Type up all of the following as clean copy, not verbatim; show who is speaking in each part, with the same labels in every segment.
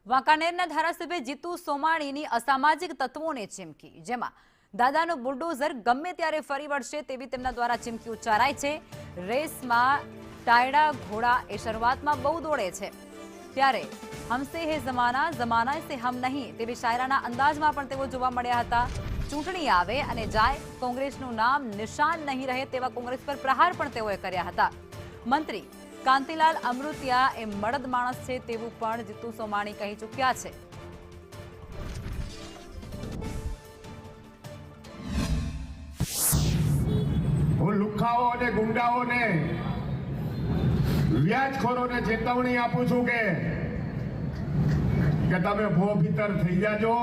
Speaker 1: વાંકાનેરના ધારાસભ્ય જીતુ સોમાણીની અસામાજિક તત્વોને ચીમકી, જેમાં દાદાનું બુલડોઝર ગમે ત્યારે ફરી વળશે તેવી તેમના દ્વારા ચીમકી ઉચ્ચારાય છે। રેસમાં ટાયડા ઘોડા એ શરૂઆતમાં બહુ દોડે છે, ત્યારે હમસે હે જમાના જમાના સે હમ નહીં તેવી શાયરાના અંદાજમાં પણ તેઓ જોવા મળ્યા હતા। ચૂંટણી આવે અને જાય, કોંગ્રેસનું નામ નિશાન નહીં રહે તેવા કોંગ્રેસ પર પ્રહાર પણ તેઓએ કર્યા હતા। મંત્રી કાંતિલાલ અમૃતિયા એ મળદ માણસ છે તેવું પણ જીતુ સોમાણી કહી ચૂક્યા છે।
Speaker 2: હું લુખાઓ અને ગુંડાઓને વ્યાજખોરોને ચેતવણી આપું છું કે તમે ભો ભીતર થઈ જાજો,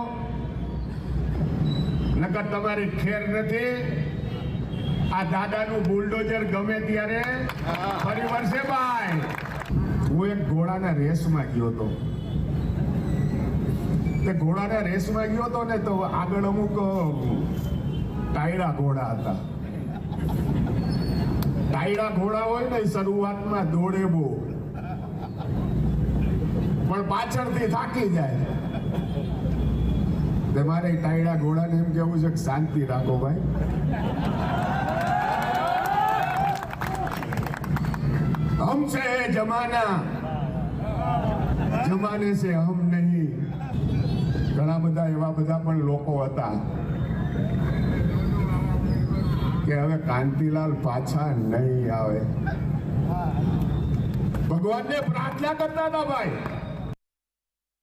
Speaker 2: નકર તમારી ખેર નથી। આ દાદાનું બુલડોઝર ગમે ત્યારે ફરી વળશે ભાઈ। હું એક ઘોડાના રેસમાં ગયો હતો, તે ઘોડાના રેસમાં ગયો હતો ને તો આગળ અમુક ટાયડા ઘોડા હતા। ટાયડા ઘોડા હોય ને શરૂઆતમાં દોડે બહુ, પણ પાછળથી થાકી જાય। તમારે ટાયડા ઘોડાને એમ કેવું છે કે શાંતિ રાખો ભાઈ। हमसे है जमाना, जमाने से हम नहीं। ઘણા બધા એવા બધા પણ લોકો હતા કે હવે કાંતિલાલ પાછા નહીં આવે। ભગવાનને પ્રાર્થના કરતા હતા ભાઈ।